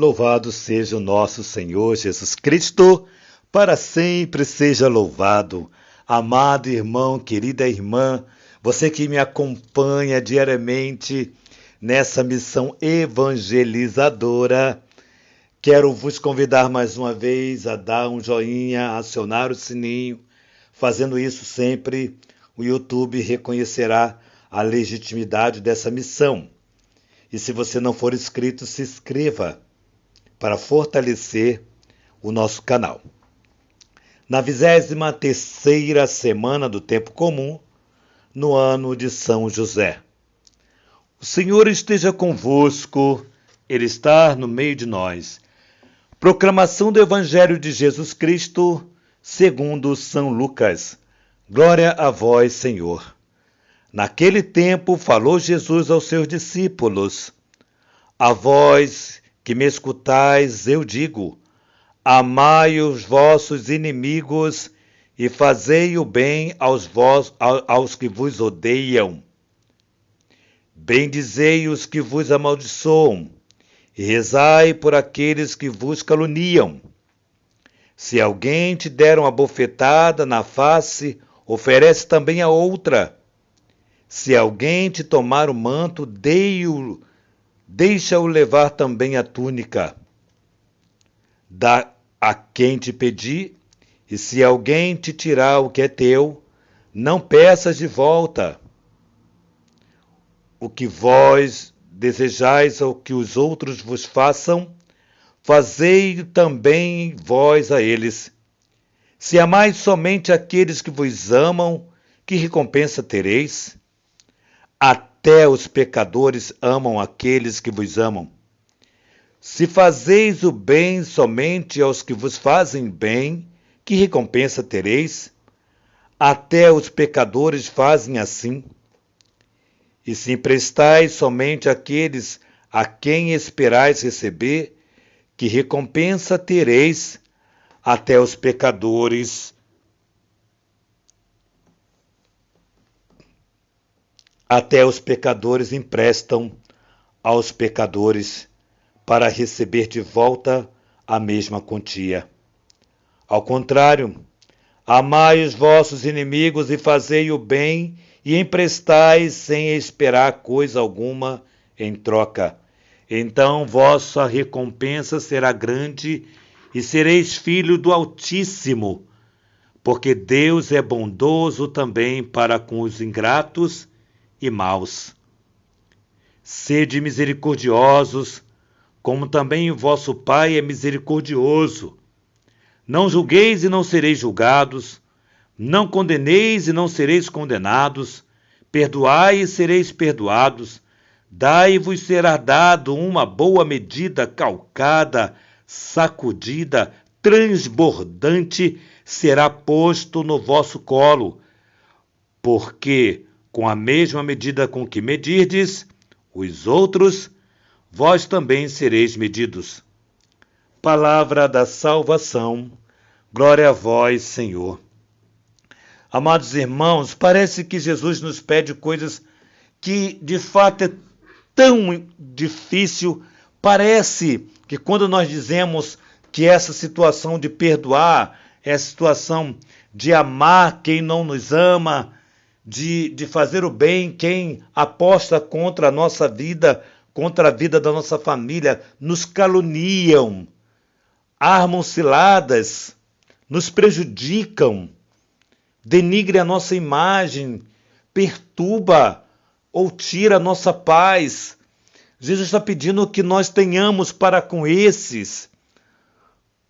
Louvado seja o nosso Senhor Jesus Cristo, para sempre seja louvado. Amado irmão, querida irmã, você que me acompanha diariamente nessa missão evangelizadora, quero vos convidar mais uma vez a dar um joinha, a acionar o sininho. Fazendo isso sempre, o YouTube reconhecerá a legitimidade dessa missão. E se você não for inscrito, se inscreva para fortalecer o nosso canal. Na 23ª semana do tempo comum, no ano de São José. O Senhor esteja convosco, Ele está no meio de nós. Proclamação do Evangelho de Jesus Cristo, segundo São Lucas. Glória a vós, Senhor. Naquele tempo falou Jesus aos seus discípulos: A vós que me escutais, eu digo, amai os vossos inimigos e fazei o bem aos que vos odeiam. Bendizei os que vos amaldiçoam e rezai por aqueles que vos caluniam. Se alguém te der uma bofetada na face, oferece também a outra. Se alguém te tomar o manto, deixa-o levar também a túnica. Dá a quem te pedir, e se alguém te tirar o que é teu, não peças de volta. O que vós desejais ou que os outros vos façam, fazei também vós a eles. Se amais somente aqueles que vos amam, que recompensa tereis? Até os pecadores amam aqueles que vos amam. Se fazeis o bem somente aos que vos fazem bem, que recompensa tereis? Até os pecadores fazem assim. E se emprestais somente àqueles a quem esperais receber, que recompensa tereis? Até os pecadores emprestam aos pecadores para receber de volta a mesma quantia. Ao contrário, amai os vossos inimigos e fazei o bem e emprestai sem esperar coisa alguma em troca. Então vossa recompensa será grande e sereis filho do Altíssimo, porque Deus é bondoso também para com os ingratos e maus. Sede misericordiosos, como também o vosso Pai é misericordioso. Não julgueis e não sereis julgados, não condeneis e não sereis condenados, perdoai e sereis perdoados, dai e vos será dado uma boa medida, calcada, sacudida, transbordante, será posto no vosso colo, porque com a mesma medida com que medirdes os outros, vós também sereis medidos. Palavra da salvação, glória a vós, Senhor. Amados irmãos, parece que Jesus nos pede coisas que de fato é tão difícil. Parece que quando nós dizemos que essa situação de perdoar, essa situação de amar quem não nos ama, de fazer o bem, quem aposta contra a nossa vida, contra a vida da nossa família, nos caluniam, armam ciladas, nos prejudicam, denigre a nossa imagem, perturba ou tira a nossa paz. Jesus está pedindo que nós tenhamos para com esses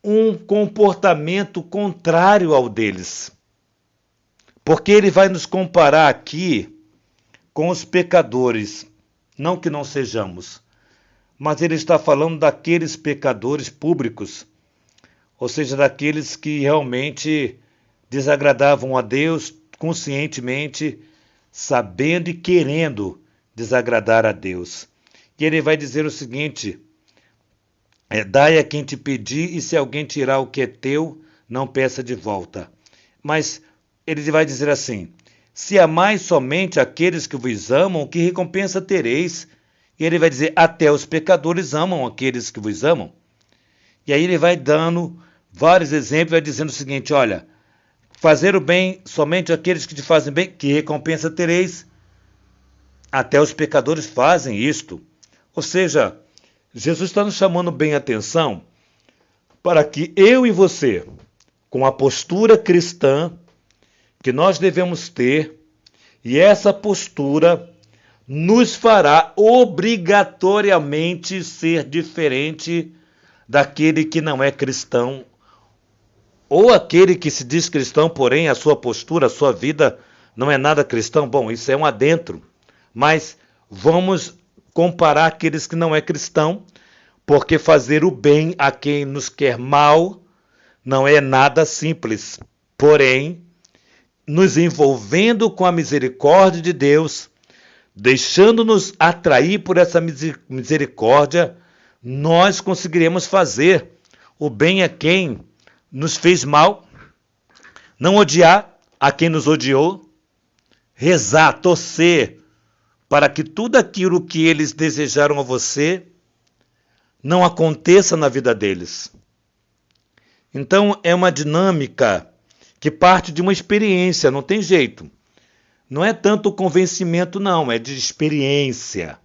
um comportamento contrário ao deles. Porque ele vai nos comparar aqui com os pecadores, não que não sejamos, mas ele está falando daqueles pecadores públicos, ou seja, daqueles que realmente desagradavam a Deus conscientemente, sabendo e querendo desagradar a Deus. E ele vai dizer o seguinte: dai a quem te pedir, e se alguém tirar o que é teu, não peça de volta. Mas ele vai dizer assim: se amais somente aqueles que vos amam, que recompensa tereis? E ele vai dizer: até os pecadores amam aqueles que vos amam. E aí ele vai dando vários exemplos, vai dizendo o seguinte, olha, fazer o bem somente àqueles que te fazem bem, que recompensa tereis? Até os pecadores fazem isto. Ou seja, Jesus está nos chamando bem a atenção para que eu e você, com a postura cristã que nós devemos ter, e essa postura nos fará obrigatoriamente ser diferente daquele que não é cristão, ou aquele que se diz cristão, porém a sua postura, a sua vida não é nada cristão. Bom, isso é um adentro, mas vamos comparar aqueles que não é cristão, porque fazer o bem a quem nos quer mal não é nada simples. Porém, nos envolvendo com a misericórdia de Deus, deixando-nos atrair por essa misericórdia, nós conseguiremos fazer o bem a quem nos fez mal, não odiar a quem nos odiou, rezar, torcer para que tudo aquilo que eles desejaram a você não aconteça na vida deles. Então é uma dinâmica que parte de uma experiência, não tem jeito. Não é tanto o convencimento, não, é de experiência.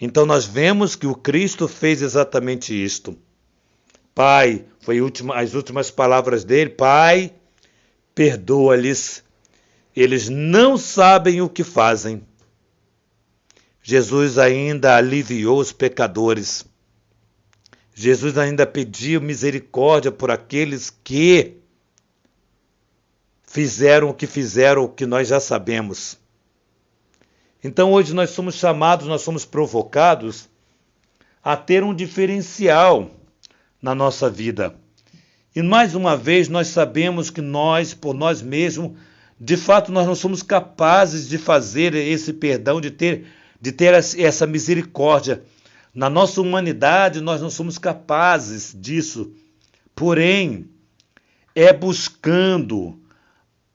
Então nós vemos que o Cristo fez exatamente isto. Pai, foi as últimas palavras dele, Pai, perdoa-lhes, eles não sabem o que fazem. Jesus ainda aliviou os pecadores. Jesus ainda pediu misericórdia por aqueles que fizeram o que nós já sabemos. Então hoje nós somos chamados, nós somos provocados a ter um diferencial na nossa vida. E mais uma vez nós sabemos que nós, por nós mesmos, de fato nós não somos capazes de fazer esse perdão, de ter essa misericórdia. Na nossa humanidade nós não somos capazes disso. Porém, é buscando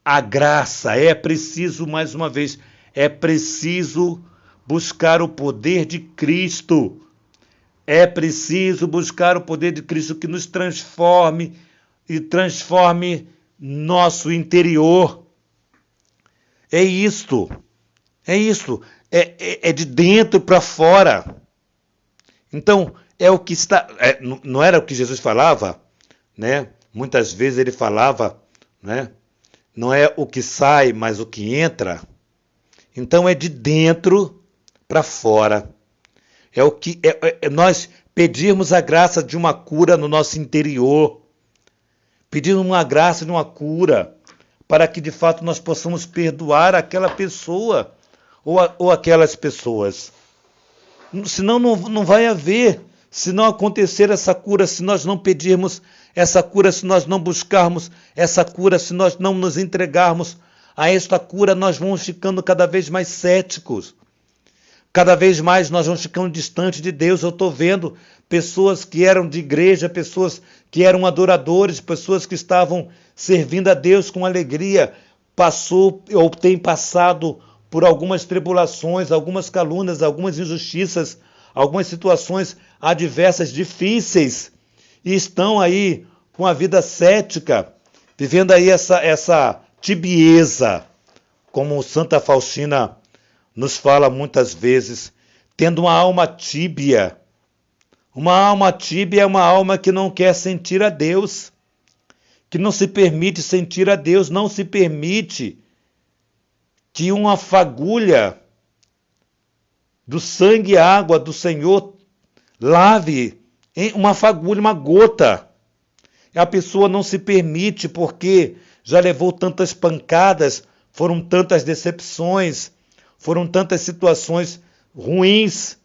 a graça, é preciso, mais uma vez, é preciso buscar o poder de Cristo. É preciso buscar o poder de Cristo que nos transforme e transforme nosso interior. É isto. É de dentro para fora. Então, é o que está... não era o que Jesus falava, né? Muitas vezes ele falava, né? Não é o que sai, mas o que entra. Então, é de dentro para fora. É o que nós pedirmos a graça de uma cura no nosso interior. Pedirmos uma graça de uma cura para que, de fato, nós possamos perdoar aquela pessoa ou aquelas pessoas. Senão não vai haver, se não acontecer essa cura, se nós não pedirmos essa cura, se nós não buscarmos essa cura, se nós não nos entregarmos a esta cura, nós vamos ficando cada vez mais céticos. Cada vez mais nós vamos ficando distantes de Deus. Eu estou vendo pessoas que eram de igreja, pessoas que eram adoradores, pessoas que estavam servindo a Deus com alegria, passou ou tem passado por algumas tribulações, algumas calúnias, algumas injustiças, algumas situações adversas, difíceis, e estão aí com a vida cética, vivendo aí essa tibieza, como Santa Faustina nos fala muitas vezes, tendo uma alma tíbia. Uma alma tíbia é uma alma que não quer sentir a Deus, que não se permite sentir a Deus, não se permite que uma fagulha do sangue e água do Senhor lave uma fagulha, uma gota. A pessoa não se permite porque já levou tantas pancadas, foram tantas decepções, foram tantas situações ruins.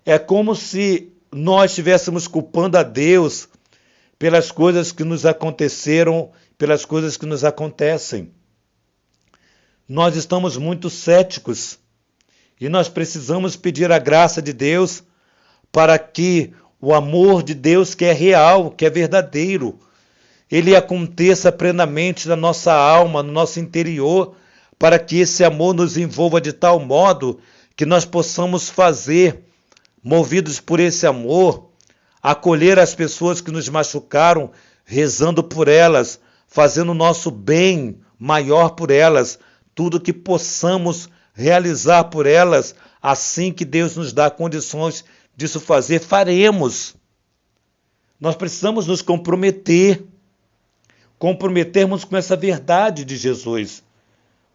É como se nós estivéssemos culpando a Deus pelas coisas que nos aconteceram, pelas coisas que nos acontecem. Nós estamos muito céticos e nós precisamos pedir a graça de Deus para que o amor de Deus, que é real, que é verdadeiro, ele aconteça plenamente na nossa alma, no nosso interior, para que esse amor nos envolva de tal modo que nós possamos fazer, movidos por esse amor, acolher as pessoas que nos machucaram, rezando por elas, fazendo o nosso bem maior por elas, tudo que possamos realizar por elas, assim que Deus nos dá condições disso fazer, faremos. Nós precisamos nos comprometermos com essa verdade de Jesus,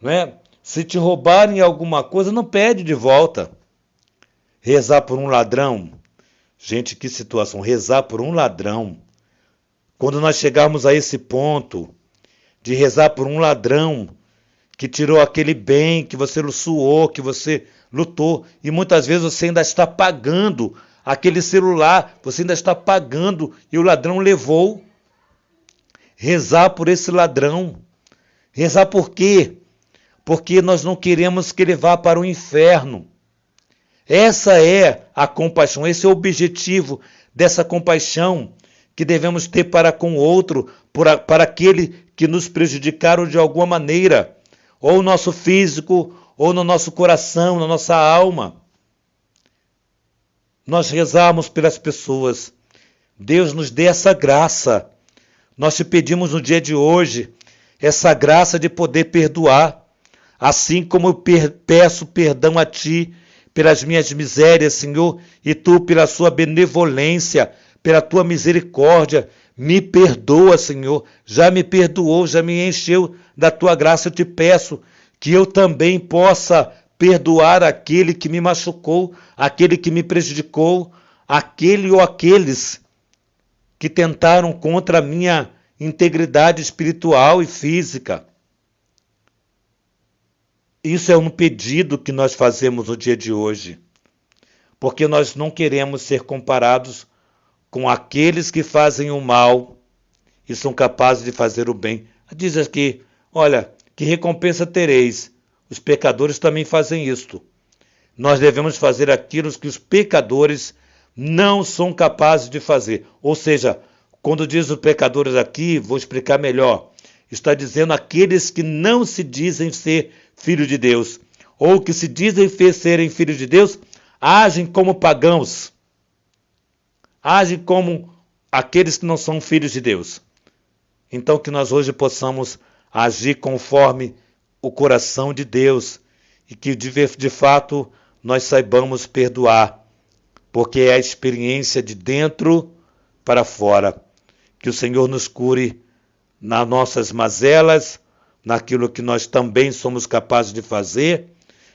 não é? Se te roubarem alguma coisa, não pede de volta. Rezar por um ladrão, gente, que situação, rezar por um ladrão. Quando nós chegarmos a esse ponto de rezar por um ladrão que tirou aquele bem que você suou, que você lutou, e muitas vezes você ainda está pagando aquele celular, você ainda está pagando e o ladrão levou. Rezar por esse ladrão. Rezar por quê? Porque nós não queremos que ele vá para o inferno. Essa é a compaixão, esse é o objetivo dessa compaixão que devemos ter para com o outro, para aquele que nos prejudicaram de alguma maneira, ou no nosso físico, ou no nosso coração, na nossa alma. Nós rezamos pelas pessoas. Deus nos dê essa graça. Nós te pedimos no dia de hoje essa graça de poder perdoar, assim como eu peço perdão a Ti pelas minhas misérias, Senhor, e Tu, pela Sua benevolência, pela Tua misericórdia, me perdoa, Senhor. Já me perdoou, já me encheu da Tua graça. Eu te peço que eu também possa perdoar aquele que me machucou, aquele que me prejudicou, aquele ou aqueles que tentaram contra a minha integridade espiritual e física. Isso é um pedido que nós fazemos no dia de hoje, porque nós não queremos ser comparados com aqueles que fazem o mal e são capazes de fazer o bem. Diz aqui, olha, que recompensa tereis? Os pecadores também fazem isto. Nós devemos fazer aquilo que os pecadores não são capazes de fazer. Ou seja, quando diz os pecadores aqui, vou explicar melhor, está dizendo aqueles que não se dizem ser filhos de Deus, ou que se dizem serem filhos de Deus, agem como pagãos, agem como aqueles que não são filhos de Deus. Então que nós hoje possamos agir conforme o coração de Deus e que de fato nós saibamos perdoar, porque é a experiência de dentro para fora. Que o Senhor nos cure nas nossas mazelas, naquilo que nós também somos capazes de fazer,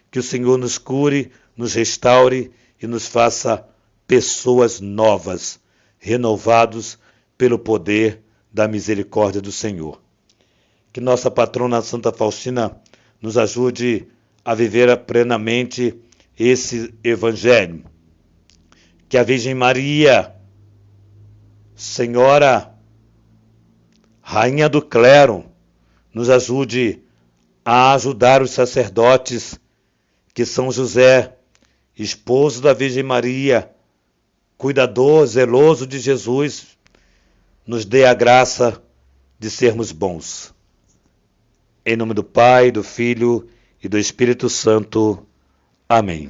que o Senhor nos cure, nos restaure e nos faça pessoas novas, renovados pelo poder da misericórdia do Senhor. Que nossa patrona Santa Faustina nos ajude a viver plenamente esse Evangelho. Que a Virgem Maria, Senhora, Rainha do Clero, nos ajude a ajudar os sacerdotes, que São José, esposo da Virgem Maria, cuidador, zeloso de Jesus, nos dê a graça de sermos bons. Em nome do Pai, do Filho e do Espírito Santo. Amém.